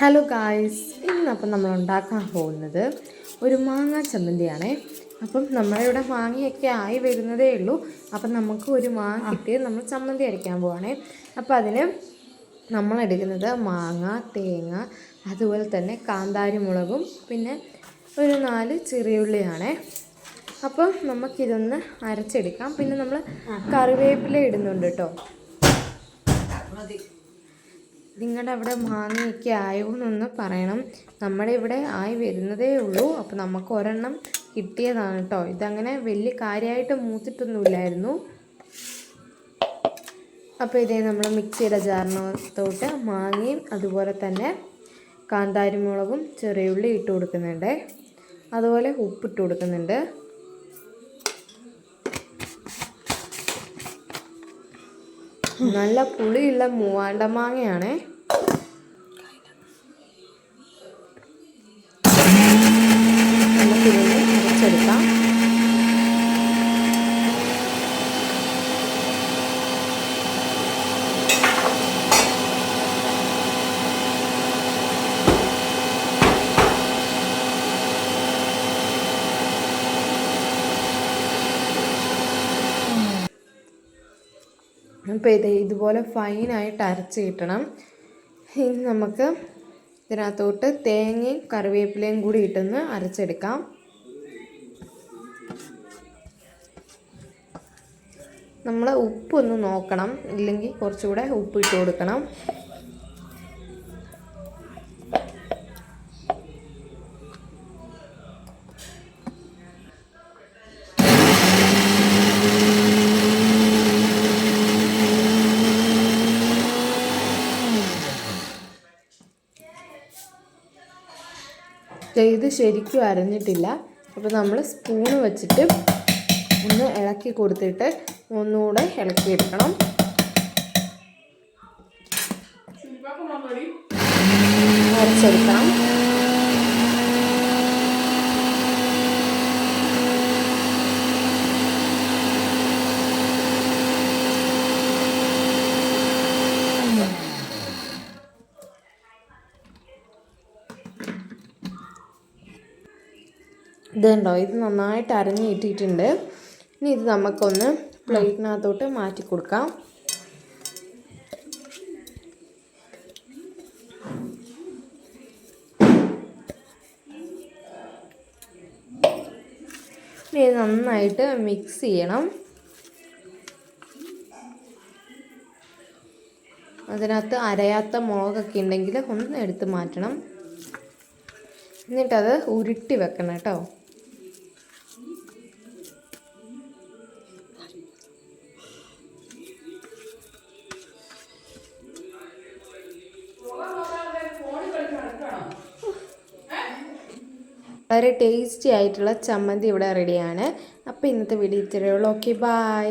Hello guys, ഇന്നപ്പം നമ്മൾ ഉണ്ടാക്കാൻ പോകുന്നത് ഒരു മാങ്ങ ചമ്മന്തിയാണേ. അപ്പം നമ്മളിവിടെ മാങ്ങയൊക്കെ ആയി വരുന്നതേ ഉള്ളൂ. അപ്പം നമുക്ക് ഒരു മാങ്ങ കിട്ടി നമ്മൾ ചമ്മന്തി അരയ്ക്കാൻ പോവാണേ. അപ്പം അതിന് നമ്മളെടുക്കുന്നത് മാങ്ങ, തേങ്ങ, അതുപോലെ തന്നെ കാന്താരി മുളകും പിന്നെ ഒരു 4 ചെറിയുള്ളിയാണേ. അപ്പം നമുക്കിതൊന്ന് അരച്ചെടുക്കാം. പിന്നെ നമ്മൾ കറിവേപ്പില ഇടുന്നുണ്ട് കേട്ടോ. നിങ്ങളുടെ അവിടെ മാങ്ങയൊക്കെ ആയോ എന്നൊന്ന് പറയണം. നമ്മുടെ ഇവിടെ ആയി വരുന്നതേ ഉള്ളൂ. അപ്പോൾ നമുക്ക് ഒരെണ്ണം കിട്ടിയതാണ് കേട്ടോ. ഇതങ്ങനെ വലിയ കാര്യമായിട്ട് മൂത്തിട്ടൊന്നുമില്ലായിരുന്നു. അപ്പോൾ ഇതേ നമ്മൾ മിക്സിയുടെ ജാറിനകത്തോട്ട് മാങ്ങയും അതുപോലെ തന്നെ കാന്താരി മുളകും ചെറിയുള്ളി ഇട്ട് കൊടുക്കുന്നുണ്ട്. അതുപോലെ ഉപ്പിട്ട് കൊടുക്കുന്നുണ്ട്. നല്ല പുളിയുള്ള മൂവാണ്ട മാങ്ങയാണേ. നമുക്കിതൊന്ന് അരച്ചെടുക്കാം. അപ്പോൾ ഇതുപോലെ ഫൈനായിട്ട് അരച്ച് കിട്ടണം. ഇനി നമുക്ക് ഇതിനകത്തോട്ട് തേങ്ങയും കറിവേപ്പിലയും കൂടി ഇട്ടൊന്ന് അരച്ചെടുക്കാം. നമ്മൾ ഉപ്പൊന്ന് നോക്കണം, ഇല്ലെങ്കിൽ കുറച്ചുകൂടെ ഉപ്പ് ഇട്ട് കൊടുക്കണം. ഇത് ശരിക്കും അരഞ്ഞിട്ടില്ല. അപ്പോൾ നമ്മൾ സ്പൂണ് വെച്ചിട്ട് ഒന്ന് ഇളക്കി കൊടുത്തിട്ട് ഒന്നുകൂടെ ഇളക്കിയെടുക്കണം. അരച്ചെടുക്കണം. ഇതുണ്ടോ, ഇത് നന്നായിട്ട് അരഞ്ഞ് കിട്ടിയിട്ടുണ്ട്. ഇനി ഇത് നമുക്കൊന്ന് പ്ലേറ്റിനകത്തോട്ട് മാറ്റി കൊടുക്കാം. ഇനി ഇത് നന്നായിട്ട് മിക്സ് ചെയ്യണം. അതിനകത്ത് അരയാത്ത മുളകൊക്കെ ഉണ്ടെങ്കിൽ ഒന്ന് എടുത്ത് മാറ്റണം. എന്നിട്ടത് ഉരുട്ടി വെക്കണം കേട്ടോ. വളരെ ടേസ്റ്റി ആയിട്ടുള്ള ചമ്മന്തി ഇവിടെ റെഡിയാണ്. അപ്പോൾ ഇന്നത്തെ വീഡിയോ ഇത്രയേ ഉള്ളൂ. Okay, by.